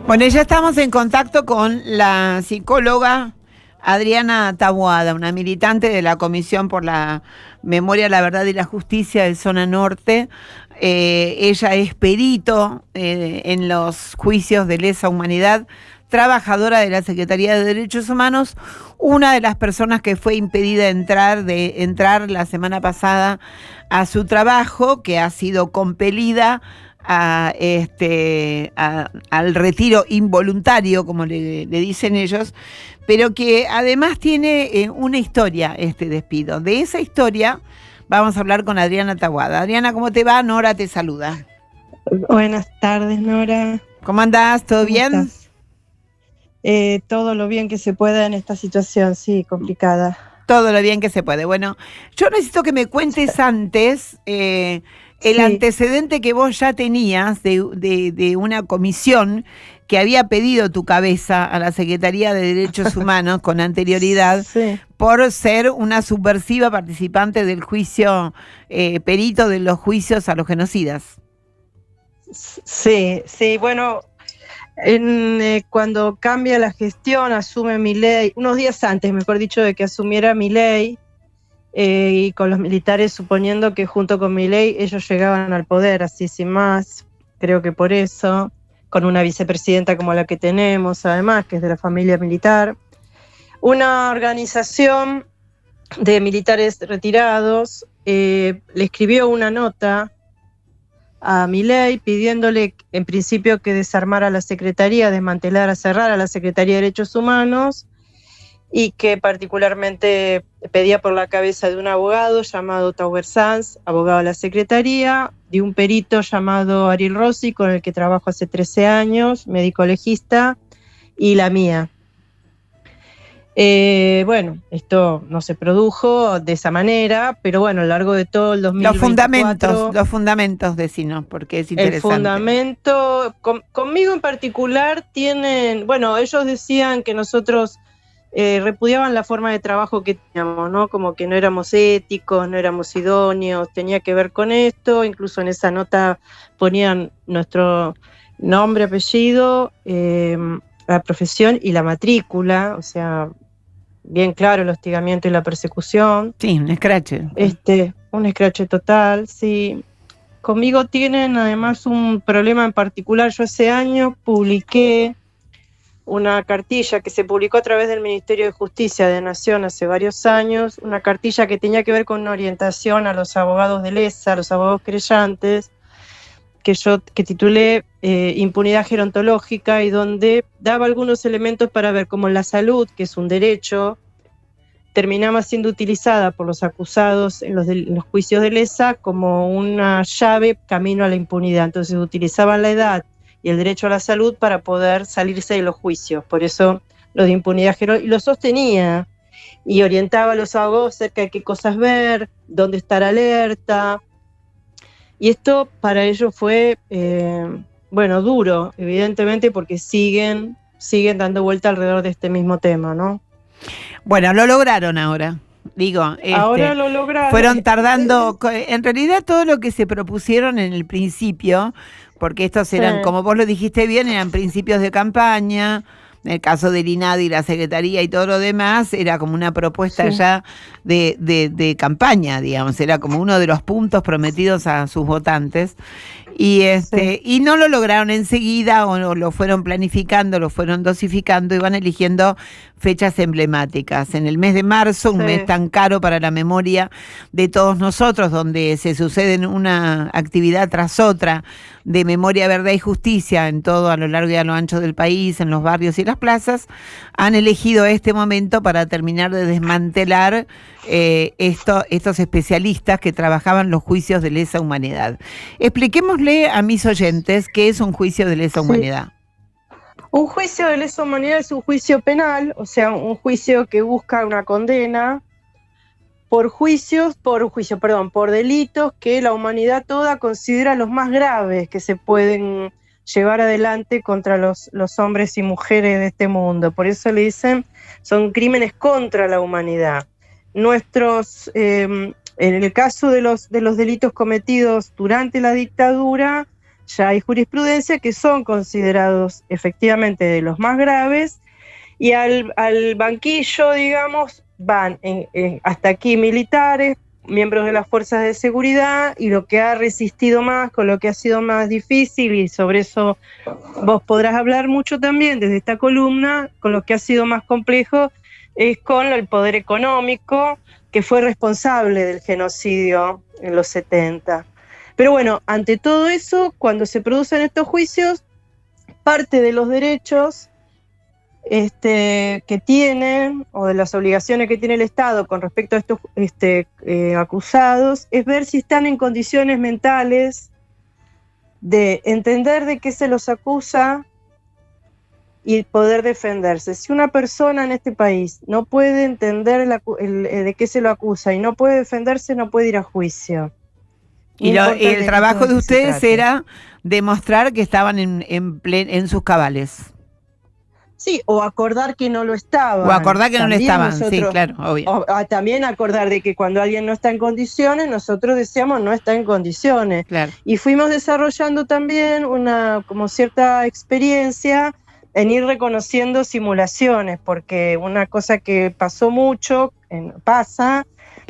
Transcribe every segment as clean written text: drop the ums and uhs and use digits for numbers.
Bueno, ya estamos en contacto con la psicóloga Adriana Taboada, una militante de la Comisión por la Memoria, la Verdad y la Justicia de Zona Norte. Ella es perito en los juicios de lesa humanidad, trabajadora de la Secretaría de Derechos Humanos, una de las personas que fue impedida de entrar la semana pasada a su trabajo, que ha sido compelida al retiro involuntario, como le dicen ellos, pero que además tiene una historia este despido. De esa historia vamos a hablar con Adriana Taboada. Adriana, ¿cómo te va? Nora te saluda. Buenas tardes, Nora. ¿Cómo andás? ¿Todo bien? Estás? Todo lo bien que se pueda en esta situación, sí, complicada. Todo lo bien que se puede. Bueno, yo necesito que me cuentes antes el antecedente que vos ya tenías de una comisión que había pedido tu cabeza a la Secretaría de Derechos Humanos con anterioridad por ser una subversiva participante del juicio, perito de los juicios a los genocidas. Sí, bueno, cuando cambia la gestión, asume Milei, unos días antes, mejor dicho, de que asumiera Milei, y con los militares suponiendo que junto con Milei ellos llegaban al poder, así sin más, creo que por eso, con una vicepresidenta como la que tenemos, además, que es de la familia militar, una organización de militares retirados le escribió una nota a Milei pidiéndole en principio que desarmara la Secretaría, desmantelara, cerrara la Secretaría de Derechos Humanos, y que particularmente pedía por la cabeza de un abogado llamado Tauber Sanz, abogado de la Secretaría, de un perito llamado Ariel Rossi, con el que trabajo hace 13 años, médico legista, y la mía. Bueno, esto no se produjo de esa manera, pero bueno, a lo largo de todo el 2024... Los fundamentos, decinos, porque es interesante. El fundamento, conmigo en particular, tienen... Bueno, ellos decían que nosotros repudiaban la forma de trabajo que teníamos, ¿no? Como que no éramos éticos, no éramos idóneos, tenía que ver con esto, incluso en esa nota ponían nuestro nombre, apellido, la profesión y la matrícula, o sea, bien claro el hostigamiento y la persecución. Sí, un escrache. Un escrache total, sí. Conmigo tienen además un problema en particular. Yo hace años publiqué una cartilla que se publicó a través del Ministerio de Justicia de Nación hace varios años, una cartilla que tenía que ver con una orientación a los abogados de lesa, a los abogados querellantes, que titulé Impunidad Gerontológica, y donde daba algunos elementos para ver cómo la salud, que es un derecho, terminaba siendo utilizada por los acusados en los juicios de lesa como una llave camino a la impunidad. Entonces utilizaban la edad y el derecho a la salud para poder salirse de los juicios. Por eso lo de impunidad gerontológica, y lo sostenía y orientaba a los abogados acerca de qué cosas ver, dónde estar alerta. Y esto para ellos fue, duro, evidentemente, porque siguen dando vuelta alrededor de este mismo tema, ¿no? Bueno, lo lograron ahora. Ahora lo lograron. Fueron tardando, en realidad todo lo que se propusieron en el principio, porque estos eran, como vos lo dijiste bien, eran principios de campaña. En el caso del INADI y la Secretaría y todo lo demás, era como una propuesta ya de campaña, digamos, era como uno de los puntos prometidos a sus votantes. Y no lo lograron enseguida, o lo fueron planificando, lo fueron dosificando y van eligiendo fechas emblemáticas. En el mes de marzo, un mes tan caro para la memoria de todos nosotros, donde se suceden una actividad tras otra de memoria, verdad y justicia en todo, a lo largo y a lo ancho del país, en los barrios y las plazas, han elegido este momento para terminar de desmantelar estos especialistas que trabajaban los juicios de lesa humanidad. Expliquémosle a mis oyentes qué es un juicio de lesa humanidad. Un juicio de lesa humanidad es un juicio penal, o sea, un juicio que busca una condena por delitos que la humanidad toda considera los más graves que se pueden llevar adelante contra los hombres y mujeres de este mundo. Por eso le dicen, son crímenes contra la humanidad. En el caso de los delitos cometidos durante la dictadura, ya hay jurisprudencia que son considerados efectivamente de los más graves, y al banquillo, digamos, van hasta aquí militares, miembros de las fuerzas de seguridad, y lo que ha resistido más, con lo que ha sido más difícil, y sobre eso vos podrás hablar mucho también desde esta columna, con lo que ha sido más complejo, es con el poder económico, que fue responsable del genocidio en los 70. Pero bueno, ante todo eso, cuando se producen estos juicios, parte de los derechos que tienen, o de las obligaciones que tiene el Estado con respecto a estos acusados, es ver si están en condiciones mentales de entender de qué se los acusa y poder defenderse. Si una persona en este país no puede entender de qué se lo acusa y no puede defenderse, no puede ir a juicio. Y el trabajo de ustedes era demostrar que estaban en sus cabales. Sí, o acordar que no lo estaban. O acordar que también no lo estaban, nosotros, sí, claro, obvio. También acordar de que cuando alguien no está en condiciones, nosotros decíamos no está en condiciones. Claro. Y fuimos desarrollando también como cierta experiencia en ir reconociendo simulaciones, porque una cosa que pasa,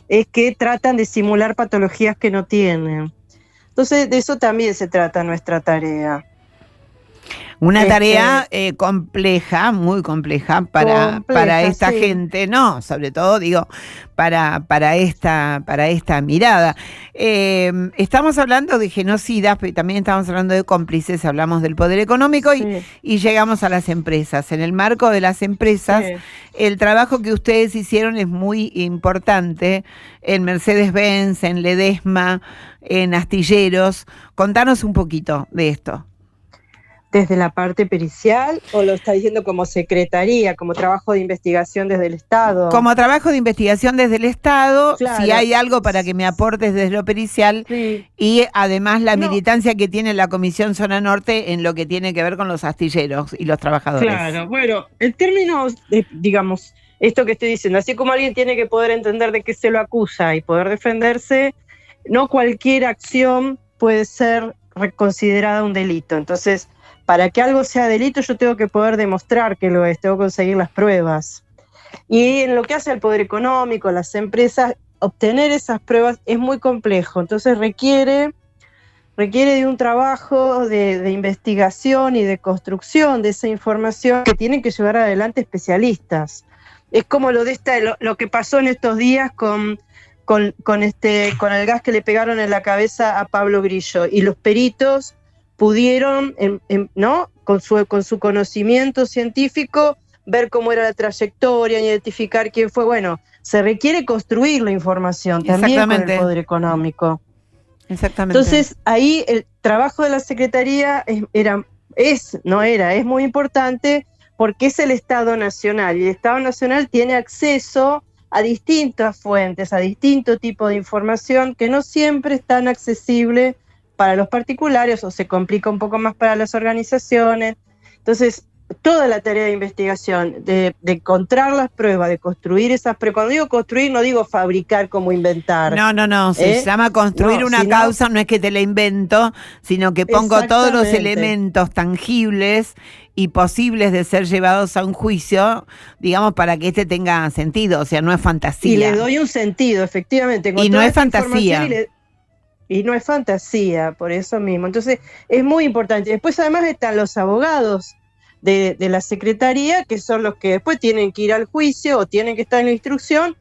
es que tratan de simular patologías que no tienen. Entonces, de eso también se trata nuestra tarea. Una tarea compleja, muy compleja para esta gente, no, sobre todo digo para esta mirada. Estamos hablando de genocidas, pero también estamos hablando de cómplices, hablamos del poder económico y llegamos a las empresas. En el marco de las empresas, el trabajo que ustedes hicieron es muy importante en Mercedes-Benz, en Ledesma, en Astilleros. Contanos un poquito de esto. ¿Desde la parte pericial o lo está diciendo como secretaría, como trabajo de investigación desde el Estado? Como trabajo de investigación desde el Estado, claro. Si hay algo para que me aportes desde lo pericial, sí. Y además la militancia que tiene la Comisión Zona Norte en lo que tiene que ver con los astilleros y los trabajadores. Claro, bueno, el término, digamos, esto que estoy diciendo, así como alguien tiene que poder entender de qué se lo acusa y poder defenderse, no cualquier acción puede ser considerada un delito. Entonces, para que algo sea delito, yo tengo que poder demostrar que lo es, tengo que conseguir las pruebas. Y en lo que hace el poder económico, las empresas, obtener esas pruebas es muy complejo. Entonces requiere de un trabajo de investigación y de construcción de esa información que tienen que llevar adelante especialistas. Es como lo que pasó en estos días con el gas que le pegaron en la cabeza a Pablo Grillo, y los peritos pudieron, ¿no?, con su conocimiento científico, ver cómo era la trayectoria, identificar quién fue. Bueno, se requiere construir la información también con el poder económico. Exactamente. Entonces, ahí el trabajo de la Secretaría es muy importante, porque es el Estado Nacional, y el Estado Nacional tiene acceso a distintas fuentes, a distinto tipo de información que no siempre es tan accesible para los particulares, o se complica un poco más para las organizaciones. Entonces, toda la tarea de investigación, de encontrar las pruebas, de construir esas pruebas. Cuando digo construir, no digo fabricar como inventar. No, se llama construir una causa, no es que te la invento, sino que pongo todos los elementos tangibles y posibles de ser llevados a un juicio, digamos, para que tenga sentido, o sea, no es fantasía. Y le doy un sentido, efectivamente. Y no es fantasía. Y no es fantasía, por eso mismo. Entonces, es muy importante. Después, además, están los abogados de la Secretaría, que son los que después tienen que ir al juicio o tienen que estar en la instrucción,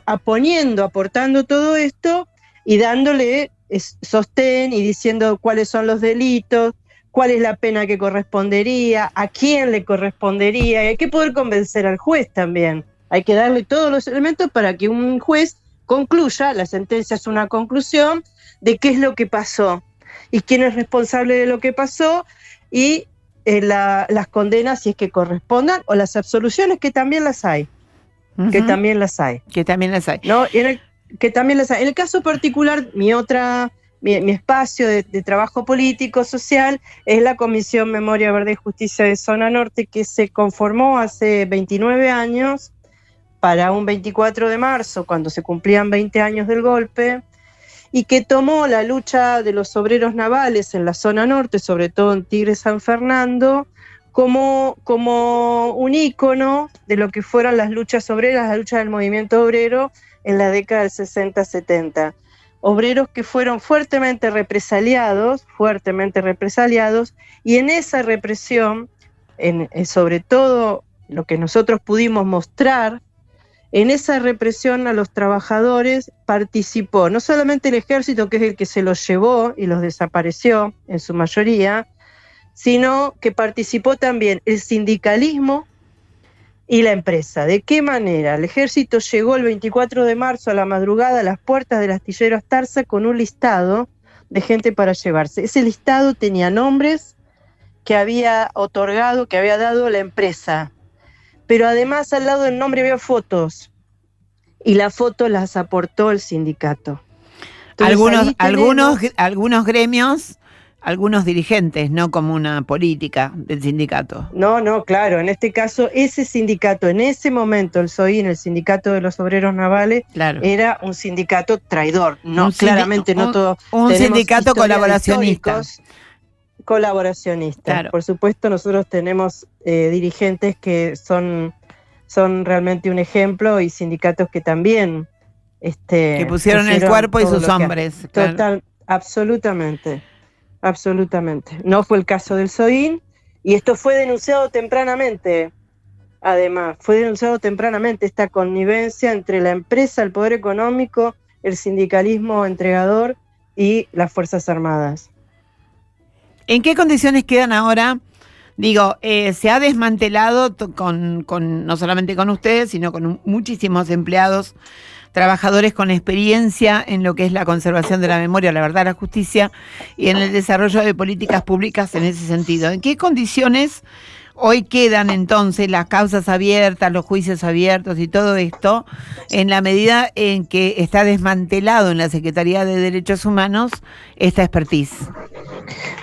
aportando todo esto y dándole sostén y diciendo cuáles son los delitos, cuál es la pena que correspondería, a quién le correspondería. Y hay que poder convencer al juez también. Hay que darle todos los elementos para que un juez concluya, la sentencia es una conclusión de qué es lo que pasó y quién es responsable de lo que pasó, y las condenas, si es que correspondan, o las absoluciones, que también las hay. Uh-huh. Que también las hay. ¿No? Que también las hay. En el caso particular, mi espacio de trabajo político, social, es la Comisión Memoria, Verdad y Justicia de Zona Norte, que se conformó hace 29 años para un 24 de marzo, cuando se cumplían 20 años del golpe, y que tomó la lucha de los obreros navales en la zona norte, sobre todo en Tigre San Fernando, como un ícono de lo que fueron las luchas obreras, la lucha del movimiento obrero en la década del 60-70. Obreros que fueron fuertemente represaliados, y en esa represión, sobre todo lo que nosotros pudimos mostrar, en esa represión a los trabajadores participó no solamente el ejército, que es el que se los llevó y los desapareció en su mayoría, sino que participó también el sindicalismo y la empresa. ¿De qué manera? El ejército llegó el 24 de marzo a la madrugada a las puertas del astillero Astarza con un listado de gente para llevarse. Ese listado tenía nombres que había otorgado, que había dado la empresa, pero además al lado del nombre había fotos, y las fotos las aportó el sindicato. Entonces, algunos gremios, algunos dirigentes, no como una política del sindicato. No, claro, en este caso ese sindicato, en ese momento el SOIN, el Sindicato de los Obreros Navales, claro, era un sindicato traidor, claramente no todo. Un sindicato colaboracionista. Claro. Por supuesto, nosotros tenemos dirigentes que son realmente un ejemplo, y sindicatos que también que pusieron el cuerpo y sus hombres. Claro. Absolutamente. No fue el caso del SOIN, y esto fue denunciado tempranamente. Además, esta connivencia entre la empresa, el poder económico, el sindicalismo entregador y las Fuerzas Armadas. ¿En qué condiciones quedan ahora? Digo, se ha desmantelado no solamente con ustedes, sino con muchísimos empleados, trabajadores con experiencia en lo que es la conservación de la memoria, la verdad, la justicia y en el desarrollo de políticas públicas en ese sentido. ¿En qué condiciones hoy quedan entonces las causas abiertas, los juicios abiertos y todo esto, en la medida en que está desmantelado en la Secretaría de Derechos Humanos esta expertise?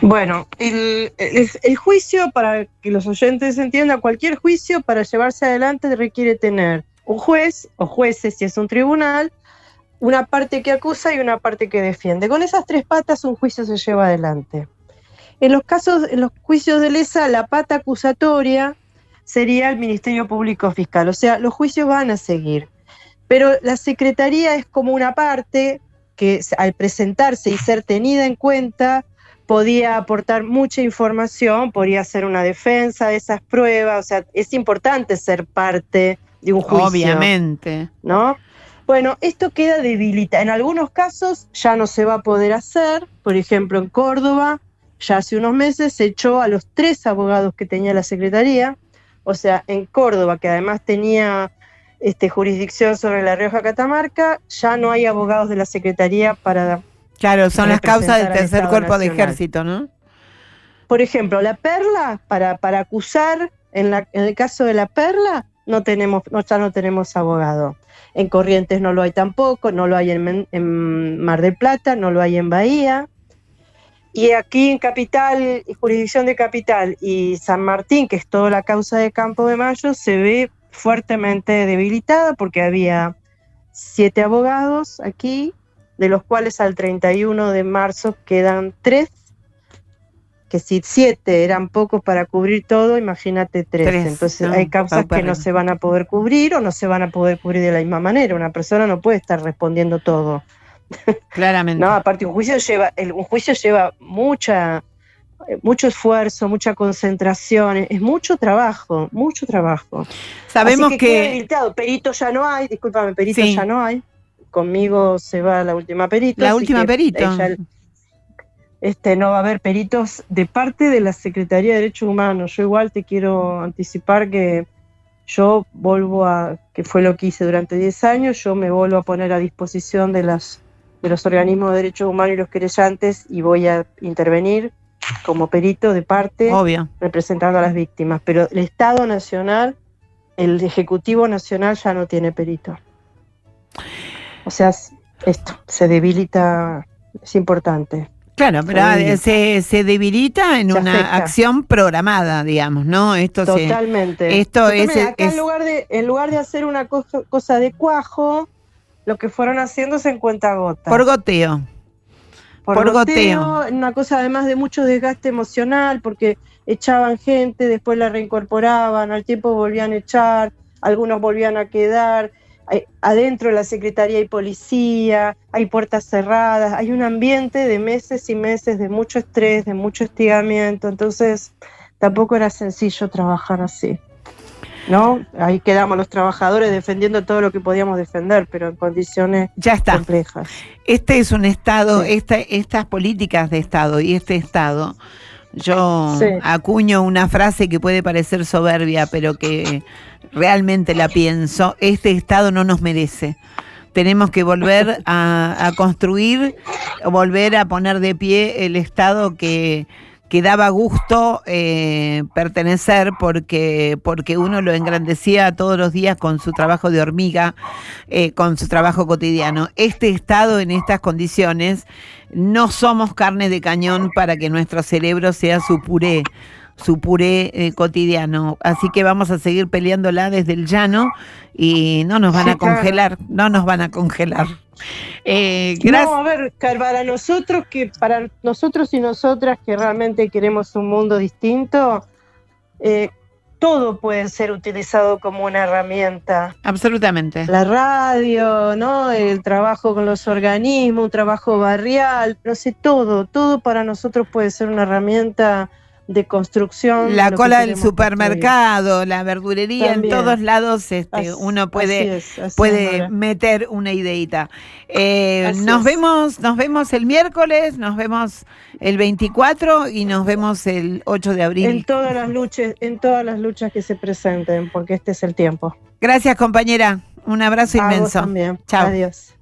Bueno, el juicio, para que los oyentes entiendan, cualquier juicio para llevarse adelante requiere tener un juez o jueces, si es un tribunal, una parte que acusa y una parte que defiende. Con esas tres patas un juicio se lleva adelante. En los juicios de lesa, la pata acusatoria sería el Ministerio Público Fiscal. O sea, los juicios van a seguir. Pero la Secretaría es como una parte que, al presentarse y ser tenida en cuenta, podía aportar mucha información, podría hacer una defensa de esas pruebas. O sea, es importante ser parte de un juicio. Obviamente. ¿No? Bueno, esto queda debilitado. En algunos casos ya no se va a poder hacer. Por ejemplo, en Córdoba, ya hace unos meses se echó a los 3 abogados que tenía la Secretaría. O sea, en Córdoba, que además tenía jurisdicción sobre La Rioja, Catamarca, ya no hay abogados de la Secretaría para... Claro, son las causas del tercer cuerpo de ejército, ¿no? Por ejemplo, la Perla, para acusar, en el caso de la Perla, ya no tenemos abogado. En Corrientes no lo hay tampoco, no lo hay en Mar del Plata, no lo hay en Bahía. Y aquí en Capital, jurisdicción de Capital y San Martín, que es toda la causa de Campo de Mayo, se ve fuertemente debilitada porque había 7 abogados aquí, de los cuales al 31 de marzo quedan 3, que si 7 eran pocos para cubrir todo, imagínate 3. Entonces no, hay causas que no se van a poder cubrir o no se van a poder cubrir de la misma manera. Una persona no puede estar respondiendo todo. Claramente. No, aparte un juicio lleva mucho esfuerzo, mucha concentración, es mucho trabajo. Sabemos así que queda debilitado. Perito ya no hay, discúlpame, perito ya no hay. Conmigo se va la última perito. La última perito. No va a haber peritos de parte de la Secretaría de Derechos Humanos. Yo igual te quiero anticipar que yo que fue lo que hice durante 10 años, yo me vuelvo a poner a disposición de los organismos de derechos humanos y los querellantes, y voy a intervenir como perito de parte, obvio, representando a las víctimas. Pero el Estado Nacional, el Ejecutivo Nacional ya no tiene perito. O sea, esto se debilita, es importante. Claro, pero se debilita en una acción programada, digamos, ¿no? Totalmente. Acá en lugar de hacer una cosa de cuajo, lo que fueron haciendo es en cuentagotas. Por goteo. Por goteo. Una cosa además de mucho desgaste emocional, porque echaban gente, después la reincorporaban, al tiempo volvían a echar, algunos volvían a quedar. Adentro de la Secretaría hay policía, hay puertas cerradas, hay un ambiente de meses y meses de mucho estrés, de mucho hostigamiento, entonces tampoco era sencillo trabajar así, ¿no? Ahí quedamos los trabajadores defendiendo todo lo que podíamos defender, pero en condiciones complejas. Este es un Estado, sí. Estas políticas de Estado y este Estado, yo acuño una frase que puede parecer soberbia, pero que realmente la pienso: este Estado no nos merece. Tenemos que volver a construir, volver a poner de pie el Estado que daba gusto pertenecer, porque uno lo engrandecía todos los días con su trabajo de hormiga, con su trabajo cotidiano. Este Estado en estas condiciones no somos carne de cañón para que nuestro cerebro sea su puré cotidiano, así que vamos a seguir peleándola desde el llano y no nos van a congelar, claro. No nos van a congelar. No, a ver, para nosotros y nosotras que realmente queremos un mundo distinto, todo puede ser utilizado como una herramienta. Absolutamente. La radio, ¿no? El trabajo con los organismos, un trabajo barrial, no sé, todo para nosotros puede ser una herramienta de construcción. La cola del supermercado, la verdulería, también. En todos lados uno puede meter una ideita. Nos vemos el miércoles, nos vemos el 24 y nos vemos el 8 de abril. En todas las luchas que se presenten, porque este es el tiempo. Gracias, compañera. Un abrazo inmenso. Vos también. Chao. Adiós.